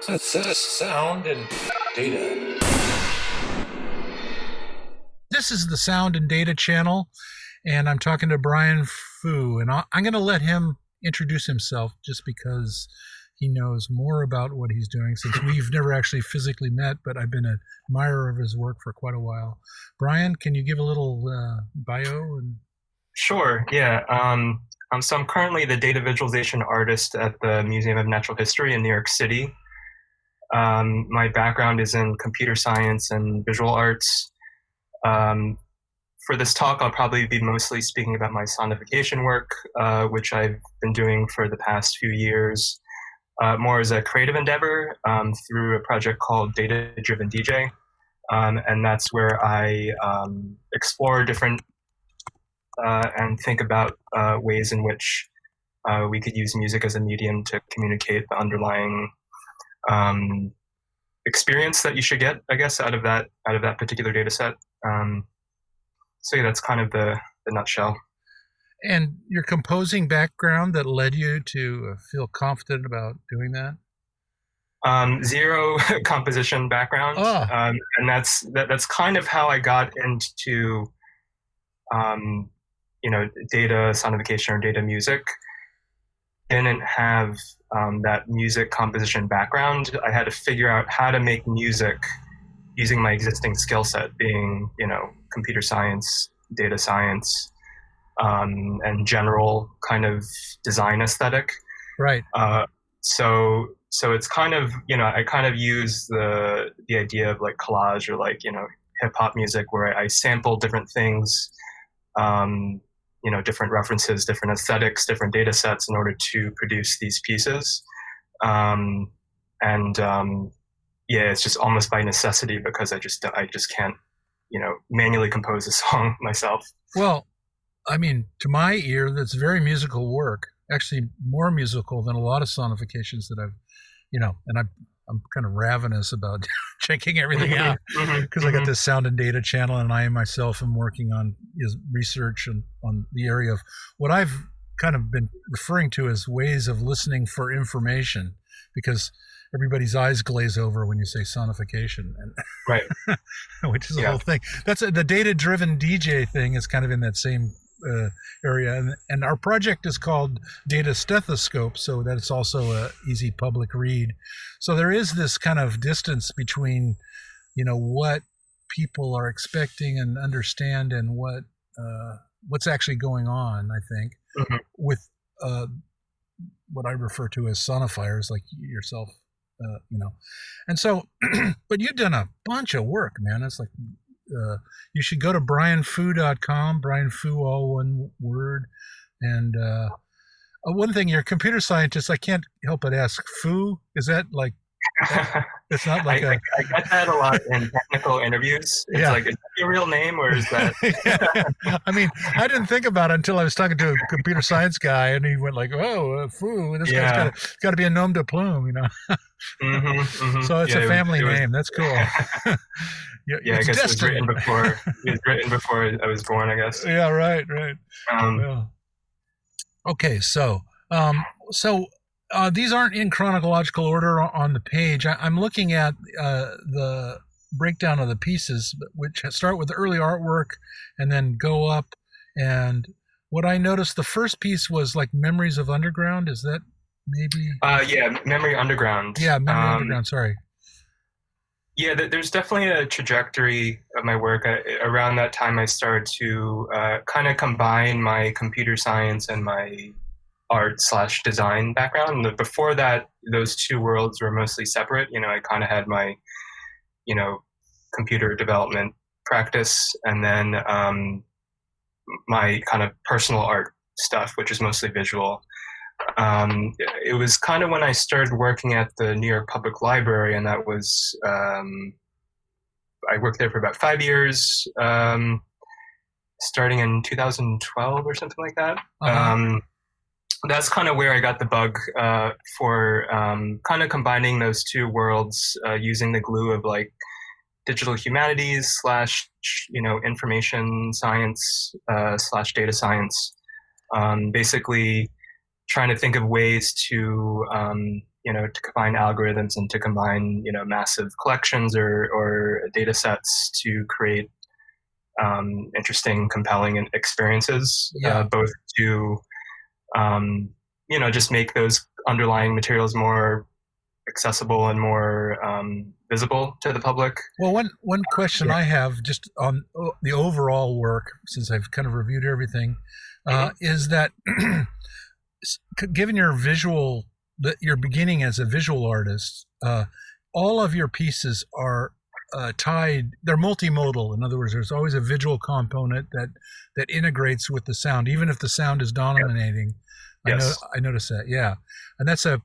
That's sound and data. This is the Sound and Data channel, and I'm talking to Brian Fu, and I'm going to let him introduce himself just because he knows more about what he's doing, since we've never actually physically met, but I've been an admirer of his work for quite a while. Brian, can you give a little bio? Sure, yeah. So I'm currently the data visualization artist at the Museum of Natural History in New York City. My background is in computer science and visual arts. For this talk, I'll probably be mostly speaking about my sonification work, which I've been doing for the past few years, more as a creative endeavor through a project called Data-Driven DJ. And that's where I explore different and think about ways in which we could use music as a medium to communicate the underlying experience that you should get, I guess, out of that particular data set. So yeah, that's kind of the nutshell. And your composing background that led you to feel confident about doing that? Zero composition background, and that's kind of how I got into data sonification or data music. Didn't have that music composition background. I had to figure out how to make music using my existing skill set, being computer science, data science, and general kind of design aesthetic. Right. So it's kind of I kind of use the idea of like collage or like hip hop music, where I sample different things, different references, different aesthetics, different data sets in order to produce these pieces. Yeah, it's just almost by necessity, because I just can't, manually compose a song myself. Well, I mean, to my ear, that's very musical work. Actually, more musical than a lot of sonifications that I've, and I'm kind of ravenous about checking everything out, because I got this Sound and Data channel, and I myself am working on research on the area of what I've kind of been referring to as ways of listening for information, because everybody's eyes glaze over when you say sonification, and right, which is the whole thing. That's the data-driven DJ thing is kind of in that same area, and our project is called Data Stethoscope, so that it's also a easy public read. So there is this kind of distance between, what people are expecting and understand, and what's actually going on. I think with what I refer to as sonifiers, like yourself. And so, but you've done a bunch of work, man. It's like, you should go to brianfu.com, Brian Fu, all one word. And one thing, you're a computer scientist. I can't help but ask, Fu, is that like, it's not like I get that a lot in technical interviews. It's like, is that your real name, or is that? I mean, I didn't think about it until I was talking to a computer science guy, and he went like, "Oh, Fu, this guy's got to be a nom de plume," So it's a family name. That's cool. I guess it was written before. It was written before I was born, I guess. Yeah, right. Okay, so these aren't in chronological order on the page. I'm looking at the breakdown of the pieces, which start with the early artwork and then go up. And what I noticed, the first piece was like Memories of Underground. Is that maybe? Memory Underground. Yeah, Memory Underground. Sorry. Yeah, there's definitely a trajectory of my work. Around that time, I started to kind of combine my computer science and my art/design background. And before that, those two worlds were mostly separate. I kind of had my, computer development practice, and then my kind of personal art stuff, which is mostly visual. It was kind of when I started working at the New York Public Library, and that was, I worked there for about 5 years, starting in 2012 or something like that. That's kind of where I got the bug for kind of combining those two worlds, using the glue of like digital humanities / information science / data science. Basically trying to think of ways to to combine algorithms and to combine, massive collections or data sets to create interesting, compelling experiences, both to, just make those underlying materials more accessible and more visible to the public. Well, one question I have just on the overall work, since I've kind of reviewed everything, is that given your your beginning as a visual artist, all of your pieces are tied. They're multimodal. In other words, there's always a visual component that integrates with the sound, even if the sound is dominating. Yes. I noticed that. Yeah, and that's a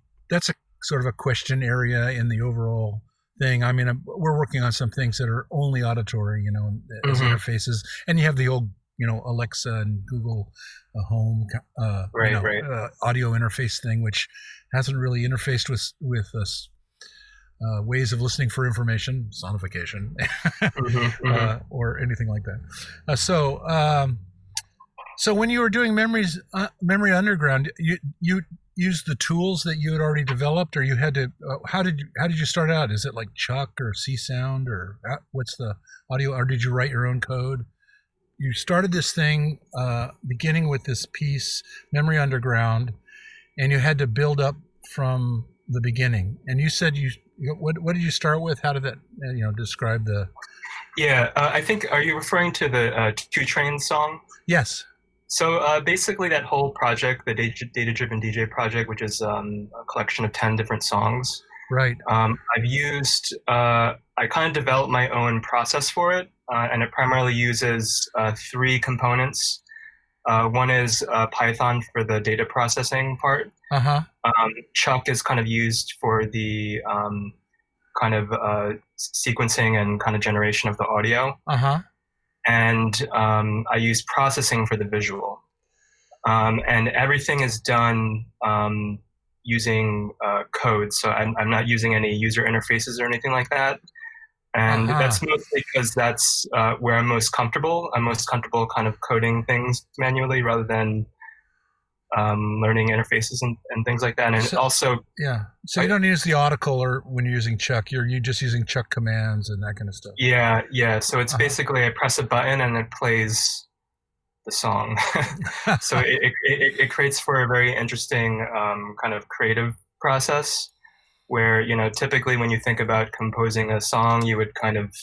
sort of a question area in the overall thing. I mean, we're working on some things that are only auditory, as interfaces, and you have the old, Alexa and Google Home, audio interface thing, which hasn't really interfaced with us. Ways of listening for information, sonification, or anything like that. So when you were doing Memory Underground, you used the tools that you had already developed, or you had to? How did you start out? Is it like Chuck or C Sound, or what's the audio? Or did you write your own code? You started this thing beginning with this piece, Memory Underground, and you had to build up from the beginning. And you said what did you start with? How did that describe the? Yeah, I think, are you referring to the Two Train song? Yes. So basically, that whole project, the Data-Driven DJ project, which is a collection of 10 different songs. Right. I've used. I kind of developed my own process for it, and it primarily uses 3 components. One is Python for the data processing part. Chuck is kind of used for the kind of sequencing and kind of generation of the audio. And I use processing for the visual. And everything is done using code. So I'm not using any user interfaces or anything like that. And that's mostly because that's where I'm most comfortable. I'm most comfortable kind of coding things manually rather than learning interfaces and things like that. And so you don't use the Audicle or when you're using Chuck, you're just using Chuck commands and that kind of stuff. Yeah. So it's basically I press a button and it plays the song. So it creates for a very interesting kind of creative process where, typically when you think about composing a song, you would kind of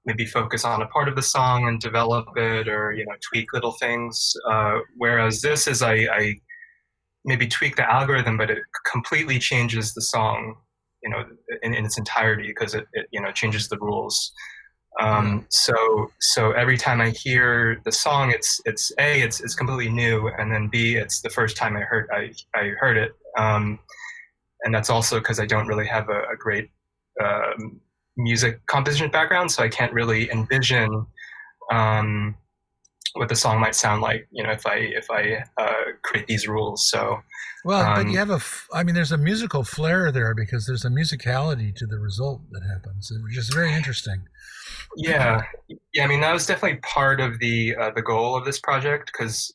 maybe focus on a part of the song and develop it or, tweak little things. Whereas this is I maybe tweak the algorithm, but it completely changes the song, in its entirety because it changes the rules. So every time I hear the song, it's completely new, and then B, it's the first time I heard it. And that's also because I don't really have a great music composition background, so I can't really envision what the song might sound like, if I create these rules. So, but you have there's a musical flair there because there's a musicality to the result that happens, which is very interesting. Yeah. I mean, that was definitely part of the goal of this project because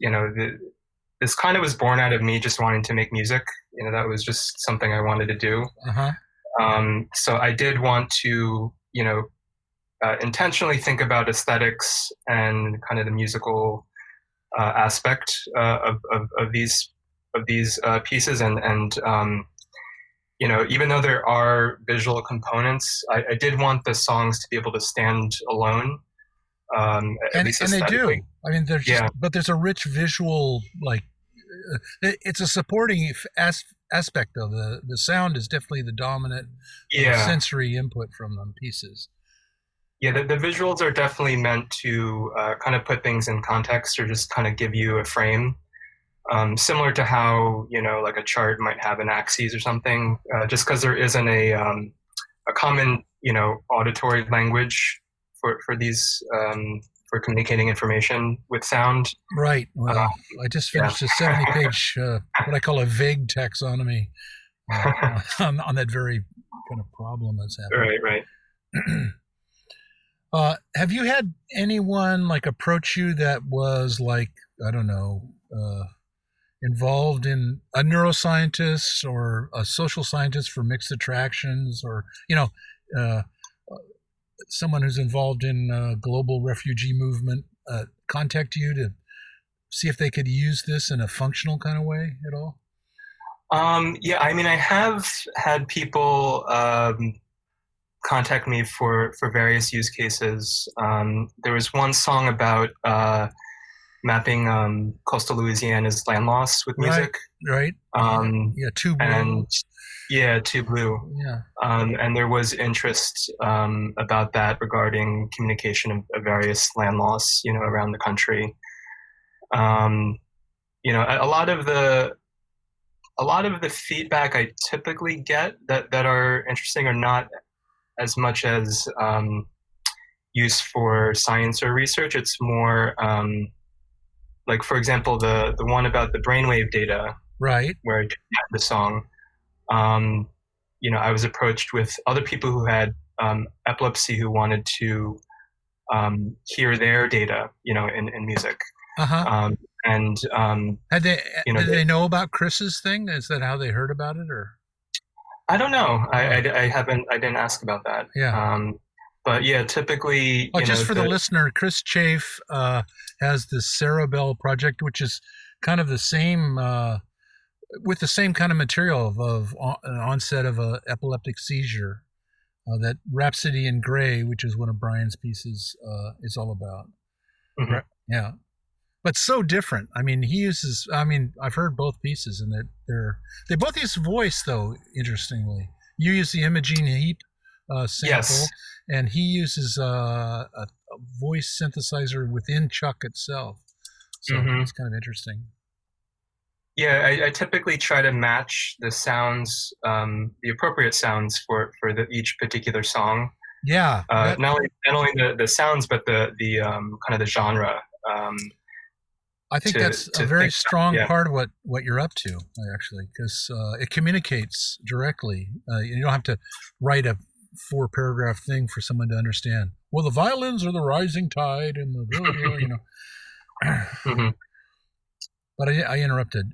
this kind of was born out of me just wanting to make music. That was just something I wanted to do. So I did want to, intentionally think about aesthetics and kind of the musical aspect of these pieces, and even though there are visual components, I did want the songs to be able to stand alone. And they do. I mean, but there's a rich visual, it's a supporting aspect though. The sound is definitely the dominant sensory input from them pieces. Yeah, the visuals are definitely meant to kind of put things in context or just kind of give you a frame. Similar to how, like a chart might have an axis or something, just because there isn't a common, auditory language for these, for communicating information with sound. Right. Well, I just finished a 70-page, what I call a vague taxonomy on that very kind of problem that's happening. Right. Have you had anyone approach you that was I don't know, involved in a neuroscientist or a social scientist for mixed attractions, or uh, someone who's involved in global refugee movement contact you to see if they could use this in a functional kind of way at all? Yeah, I mean, I have had people contact me for various use cases. There was one song about mapping coastal Louisiana's land loss with music. Right. Yeah, Too Blue. And yeah, Too Blue. Yeah. And there was interest about that regarding communication of various land loss, around the country. A lot of the feedback I typically get that are interesting are not as much as used for science or research. It's more like, for example, the one about the brainwave data, right, where I took the song. I was approached with other people who had epilepsy who wanted to hear their data, in music. Uh-huh. And did they know about Chris's thing? Is that how they heard about it, or? I don't know. I didn't ask about that. Yeah. But yeah, typically. Just for the listener, Chris Chafe has this Cerebell project, which is kind of the same, with the same kind of material of an onset of an epileptic seizure. That Rhapsody in Gray, which is one of Brian's pieces, is all about. Mm-hmm. Yeah. But so different. I mean, I've heard both pieces, and they both use voice, though, interestingly. You use the Imogene Heap sample, yes, and he uses a voice synthesizer within Chuck itself. So it's kind of interesting. Yeah, I typically try to match the sounds, the appropriate sounds for each particular song. Yeah. Not only the sounds, but the kind of the genre. I think that's a very strong part of what you're up to, actually, because it communicates directly. You don't have to write a 4-paragraph thing for someone to understand. Well, the violins are the rising tide, and the mm-hmm. But I interrupted.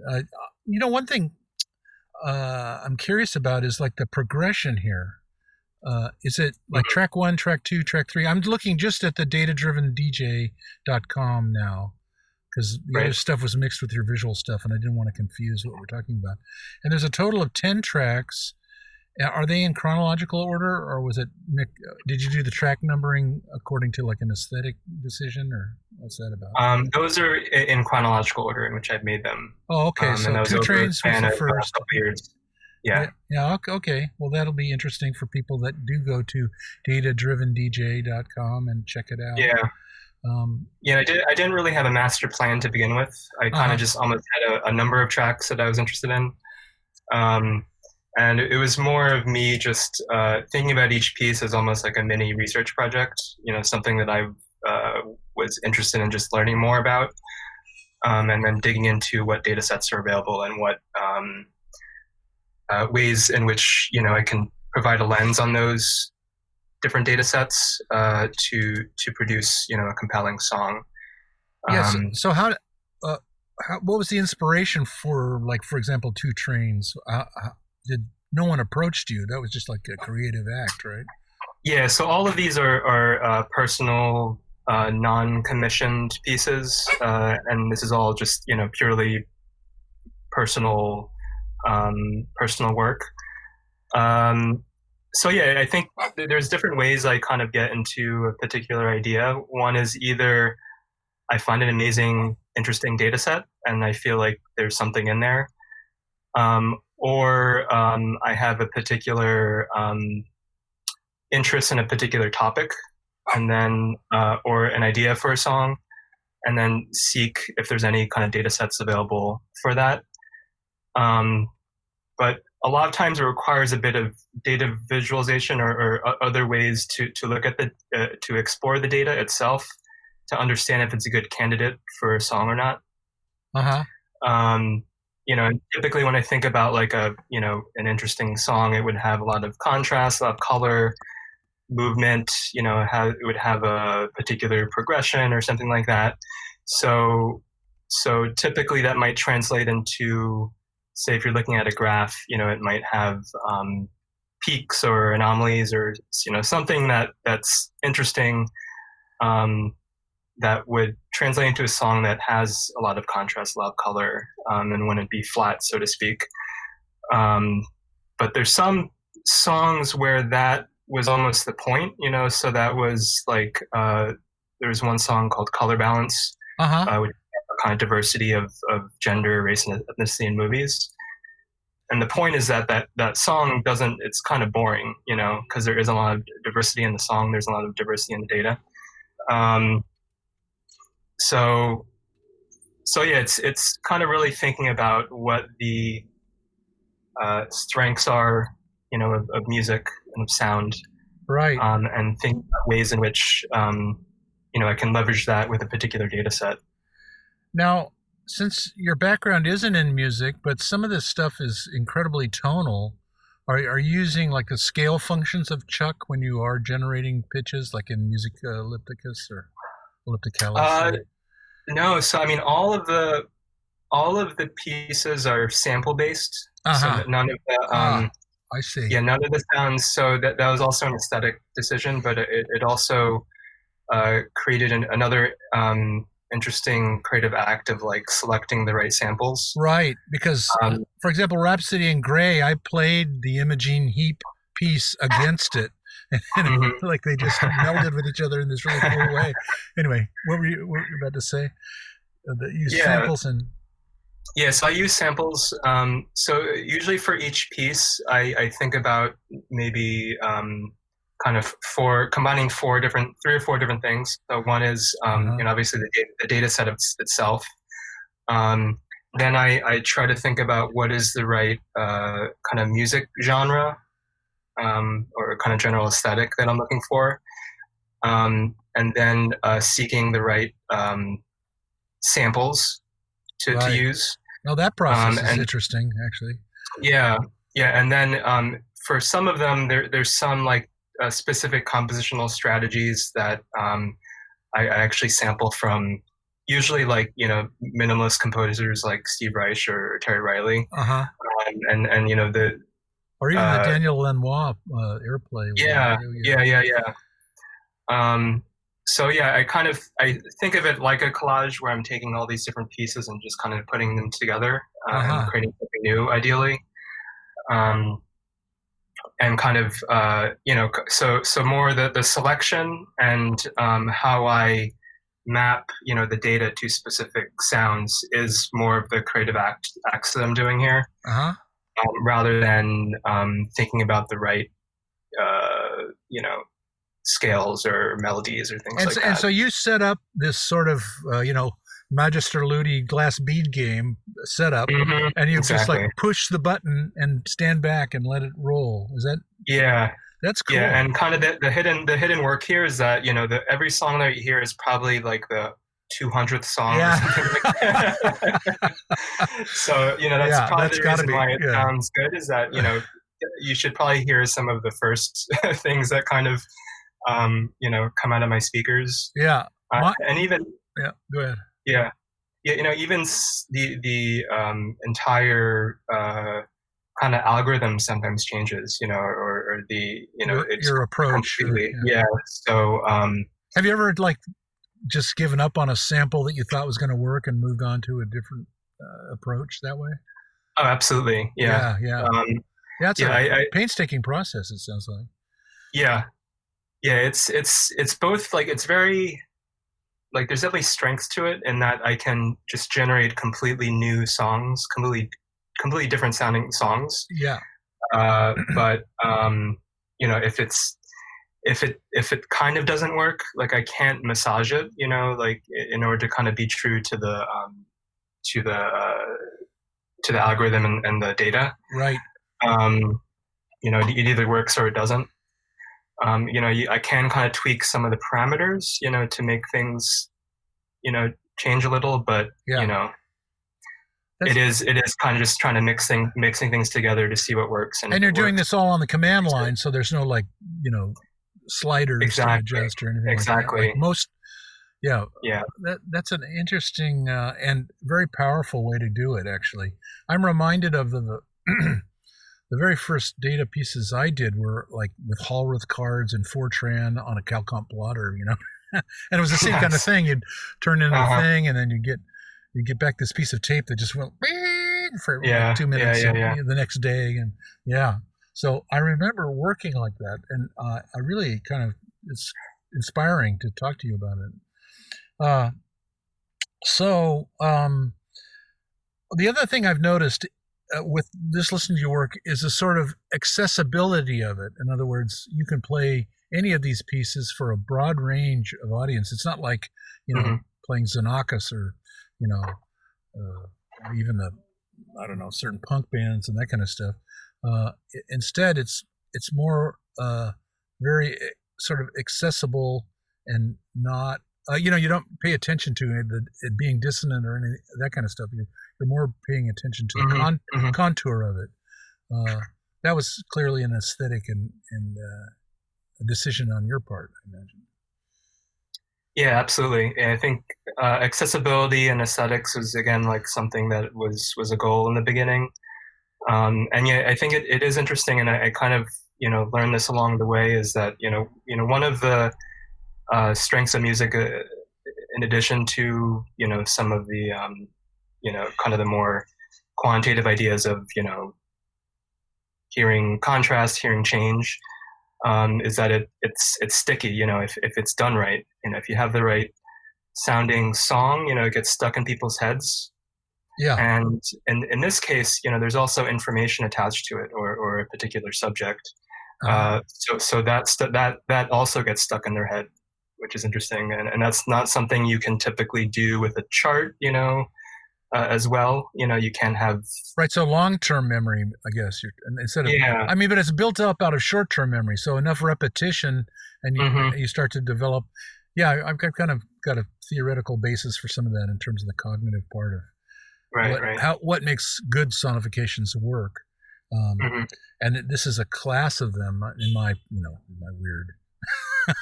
One thing I'm curious about is like the progression here. Is it like track 1, track 2, track 3? I'm looking just at the datadrivendj.com now, because the other stuff was mixed with your visual stuff, and I didn't want to confuse what we're talking about. And there's a total of 10 tracks. Are they in chronological order, or did you do the track numbering according to like an aesthetic decision, or what's that about? Those are in chronological order in which I've made them. Oh, okay. So Two Trains was the first. Couple years. Yeah. Yeah. Okay. Well, that'll be interesting for people that do go to datadrivendj.com and check it out. Yeah. I didn't really have a master plan to begin with. I kind of just almost had a number of tracks that I was interested in. And it was more of me just thinking about each piece as almost like a mini research project, something that I was interested in just learning more about, and then digging into what data sets are available and what ways in which, I can provide a lens on those different data sets to produce, a compelling song. Yes. So what was the inspiration for, like, for example, Two Trains? Did no one approached you? That was just like a creative act, right? Yeah. So all of these are personal, non-commissioned pieces, and this is all just purely personal work. So yeah, I think there's different ways I kind of get into a particular idea. One is either I find an amazing, interesting data set, and I feel like there's something in there. Or I have a particular interest in a particular topic, and then or an idea for a song, and then seek if there's any kind of data sets available for that. But a lot of times it requires a bit of data visualization or other ways to look at to explore the data itself to understand if it's a good candidate for a song or not. Typically when I think about like an interesting song, it would have a lot of contrast, a lot of color, movement, it would have a particular progression or something like that. So so typically that might translate into, say, if you're looking at a graph, it might have peaks or anomalies, or something that's interesting, that would translate into a song that has a lot of contrast, a lot of color, and wouldn't be flat, so to speak. But there's some songs where that was almost the point, so that was like, there was one song called Color Balance, which a kind of diversity of gender, race, and ethnicity in movies. And the point is that song it's kind of boring, because there is a lot of diversity in the song. There's a lot of diversity in the data. So yeah, it's kind of really thinking about what the strengths are, of music and of sound, right? And think about ways in which I can leverage that with a particular data set. Now, since your background isn't in music, but some of this stuff is incredibly tonal, are you using like the scale functions of Chuck when you are generating pitches, like in Music Ellipticus or Ellipticalis? No, so I mean, all of the pieces are sample based. So none of the I see. Yeah, none of the sounds. So that was also an aesthetic decision, but it also created another interesting creative act of like selecting the right samples. Right, because for example, Rhapsody in Grey, I played the Imogene Heap piece against it, and like they just melded with each other in this really cool way. Anyway, what were you about to say? That you use samples and. Yeah, so I use samples. So usually for each piece, I think about maybe kind of combining three or four different things. So one is, obviously the data set itself. Then I try to think about what is the right kind of music genre, or kind of general aesthetic that I'm looking for. And then seeking the right samples to use. Oh, that process is interesting, actually. Yeah, and then for some of them, there's some like specific compositional strategies that I actually sample from, usually like minimalist composers like Steve Reich or Terry Riley, and the or even the Daniel Lanois airplay. Yeah. So yeah, I think of it like a collage where I'm taking all these different pieces and just kind of putting them together and creating something new, ideally. And kind of so more the selection and how I map the data to specific sounds is more of the creative acts that I'm doing here, rather than thinking about the right scales or melodies or things like that. And so you set up this sort of, Magister Ludi glass bead game setup, and you just like push the button and stand back and let it roll. Is that? Yeah. That's cool. Yeah, and kind of the hidden work here is that, every song that you hear is probably like the 200th song or something like that. So, that's probably the reason why it sounds good, is that, you should probably hear some of the first things that kind of come out of my speakers. Yeah. And even go ahead. Yeah, even the entire kind of algorithm sometimes changes, or the your approach. So have you ever like just given up on a sample that you thought was going to work and moved on to a different approach that way? Oh, absolutely. Yeah. It's a painstaking process, it sounds like. Yeah, it's both like, it's very like, there's definitely strengths to it in that I can just generate completely new songs, completely different sounding songs. Yeah. But if it kind of doesn't work, like I can't massage it, like in order to kind of be true to the algorithm and the data. Right. It either works or it doesn't. I can kind of tweak some of the parameters, to make things, change a little, but it is kind of just trying to mixing things together to see what works. And you're doing this all on the command line, so there's no like, sliders to adjust or anything. Exactly. Like most, Yeah, Yeah. that's an interesting and very powerful way to do it. Actually, I'm reminded of the very first data pieces I did were like with Hallworth cards and Fortran on a CalComp plotter, and it was the same kind of Nice. thing. You'd turn in the Uh-huh. thing, and then you get back this piece of tape that just went for like Yeah. 2 minutes, Yeah. and Yeah. the next day, and yeah. So I remember working like that, and I really kind of it's inspiring to talk to you about it. Uh, so the other thing I've noticed with just listening to your work is the sort of accessibility of it. In other words, you can play any of these pieces for a broad range of audience. It's not like Hmm. playing Xenakis or even the I don't know certain punk bands and that kind of stuff. Instead, it's more very sort of accessible and not you don't pay attention to it being dissonant or any that kind of stuff. You're more paying attention to the Hmm. Hmm. contour of it. That was clearly an aesthetic and a decision on your part, I imagine. Yeah, absolutely. Yeah, I think accessibility and aesthetics is again like something that was a goal in the beginning. And yeah, I think it is interesting, and I kind of learned this along the way is that one of the strengths of music, in addition to some of the kind of the more quantitative ideas of hearing contrast, hearing change, is that it's sticky. If it's done right, if you have the right sounding song, it gets stuck in people's heads. Yeah. And in this case, there's also information attached to it, or a particular subject. Uh-huh. So that also gets stuck in their head, which is interesting, and that's not something you can typically do with a chart, as well. You can have Right. So long-term memory, I guess, instead of, yeah. I mean, but it's built up out of short-term memory. So enough repetition, and Hmm. you start to develop. Yeah, I've kind of got a theoretical basis for some of that in terms of the cognitive part of Right, right. what makes good sonifications work. Um, Hmm. and this is a class of them in my in my weird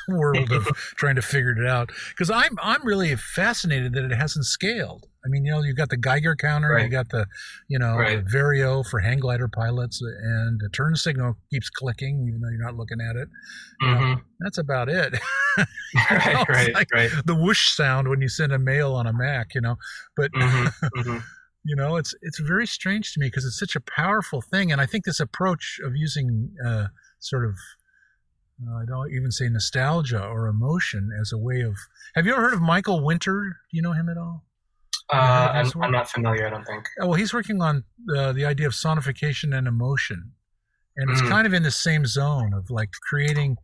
world of trying to figure it out because I'm really fascinated that it hasn't scaled. I mean, you've got the Geiger counter, you Right, got the right. the Vario for hang glider pilots, and the turn signal keeps clicking even though you're not looking at it. Hmm. That's about it. Right, It's right, like right. the whoosh sound when you send a mail on a Mac, but Hmm. Hmm. it's very strange to me because it's such a powerful thing, and I think this approach of using sort of I don't even say nostalgia or emotion as a way of. Have you ever heard of Michael Winter? Do you know him at all? You ever heard of his I'm work? not familiar, I don't think. Well, he's working on the idea of sonification and emotion, and it's Mm. kind of in the same zone of like creating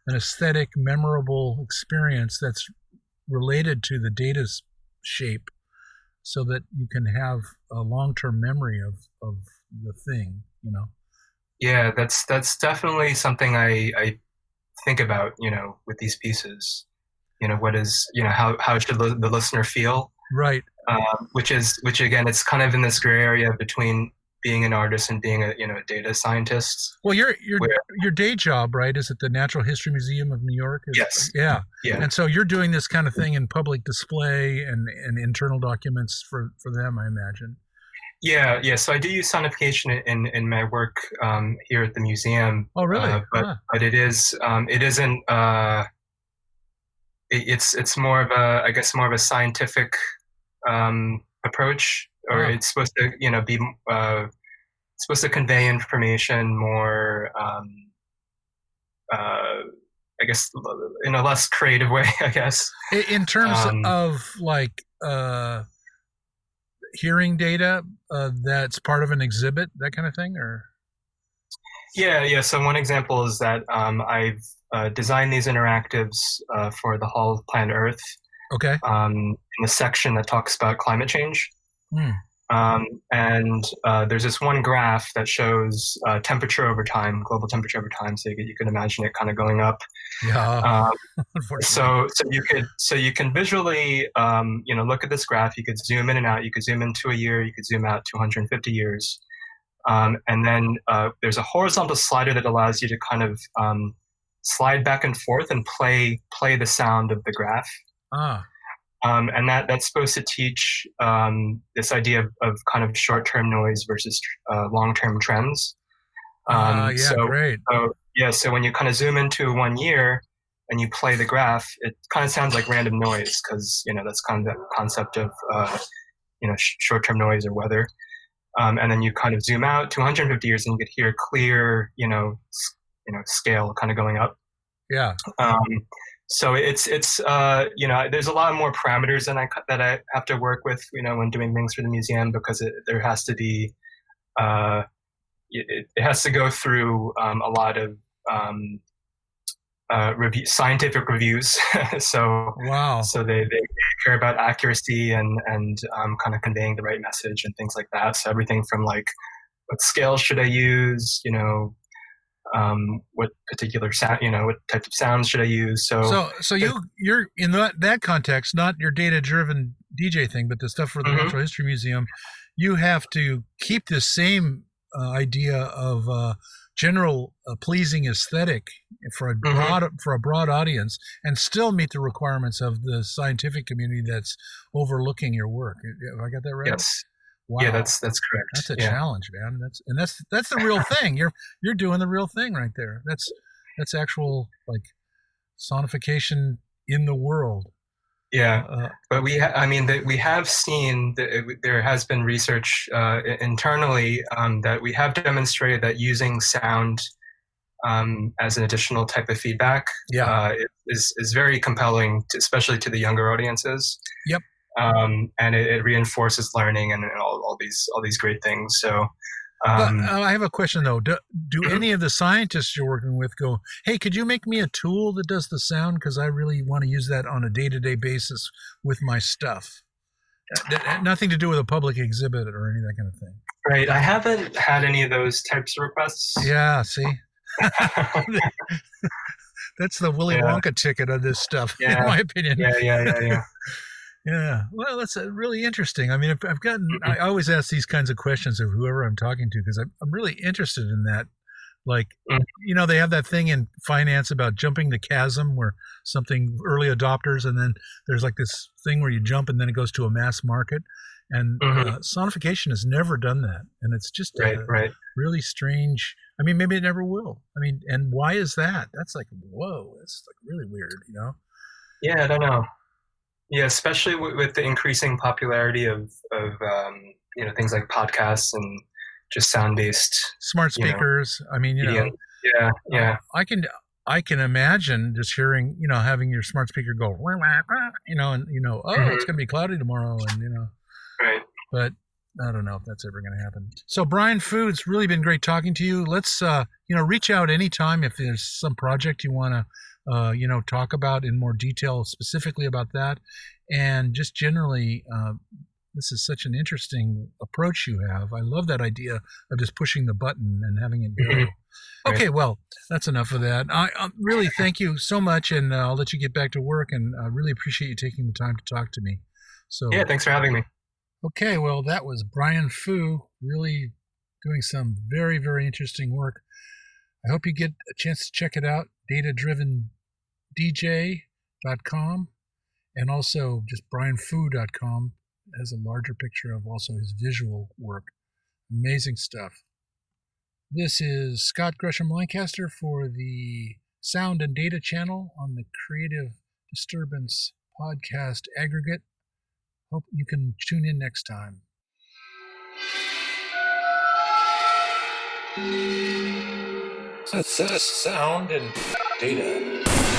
an aesthetic, memorable experience that's related to the data's shape, so that you can have a long-term memory of the thing. Yeah, that's definitely something I think about, with these pieces. What is, how should the listener feel? Right. Which again, it's kind of in this gray area between being an artist and being a data scientist. Well, Where your day job, right, is at the Natural History Museum of New York. yes, Yeah, yeah, and so you're doing this kind of thing in public display and internal documents for them, I imagine. yeah, yeah. So I do use sonification in my work here at the museum, Oh, really? but it isn't. It's more of a, I guess, more of a scientific approach, or Ah, it's supposed to be supposed to convey information more, uh, I guess, in a less creative way, I guess. in terms Um, of like hearing data, that's part of an exhibit, that kind of thing, or yeah, yeah. So one example is that I've designed these interactives for the Hall of Planet Earth, okay. in the section that talks about climate change. Hmm. And there's this one graph that shows temperature over time, global temperature over time. So you can imagine it kind of going up. Yeah, Um, unfortunately. so you can visually look at this graph. You could zoom in and out. You could zoom into a year. You could zoom out to 150 years. And then there's a horizontal slider that allows you to kind of slide back and forth and play the sound of the graph. Ah, And that's supposed to teach this idea of kind of short-term noise versus long-term trends. Great. So when you kind of zoom into 1 year and you play the graph, it kind of sounds like random noise because that's kind of the concept of short-term noise or weather. And then you kind of zoom out to 150 years and you could hear clear scale kind of going up. Yeah. So it's there's a lot more parameters that I have to work with when doing things for the museum, because there has to be it has to go through a lot of scientific reviews. So wow. So they care about accuracy and kind of conveying the right message and things like that. So everything from like, what scale should I use? What particular sound, what type of sounds should I use? So you're in that context, not your data-driven DJ thing, but the stuff for the Natural History Museum. You have to keep this same idea of general pleasing aesthetic for a broad audience, and still meet the requirements of the scientific community that's overlooking your work. Have I got that right? Yes. Wow. Yeah, that's correct. That's a challenge, man. That's the real thing. You're doing the real thing right there. That's actual like sonification in the world. Yeah, but we have seen that there has been research internally that we have demonstrated that using sound as an additional type of feedback is very compelling, especially to the younger audiences. Yep. And it reinforces learning and all these great things. So. But I have a question though. Do any of the scientists you're working with go, hey, could you make me a tool that does the sound? Because I really want to use that on a day-to-day basis with my stuff. Nothing to do with a public exhibit or any of that kind of thing. Right. I haven't had any of those types of requests. Yeah, see? That's the Willy Wonka ticket of this stuff, in my opinion. Yeah. Yeah, well, that's really interesting. I mean, I always ask these kinds of questions of whoever I'm talking to, because I'm really interested in that. Like, they have that thing in finance about jumping the chasm, where something early adopters, and then there's like this thing where you jump and then it goes to a mass market. And sonification has never done that. And it's just really strange. I mean, maybe it never will. I mean, and why is that? That's like, whoa, it's like really weird, Yeah, I don't know. Yeah, especially with the increasing popularity of things like podcasts and just sound-based smart speakers. I mean, yeah. I can imagine just hearing, having your smart speaker go, and it's going to be cloudy tomorrow, and right. But I don't know if that's ever going to happen. So Brian Fu, it's really been great talking to you. Let's reach out anytime if there's some project you want to talk about in more detail, specifically about that. And just generally, this is such an interesting approach you have. I love that idea of just pushing the button and having it go. Okay, well, that's enough of that. I really thank you so much, and I'll let you get back to work, and I really appreciate you taking the time to talk to me. So yeah, thanks for having me. Okay, well, that was Brian Fu, really doing some very, very interesting work. I hope you get a chance to check it out, datadrivendj.com, and also just brianfu.com has a larger picture of also his visual work. Amazing stuff. This is Scot Gresham-Lancaster for the Sound and Data channel on the Creative Disturbance podcast aggregate. Hope you can tune in next time. Sound and Data.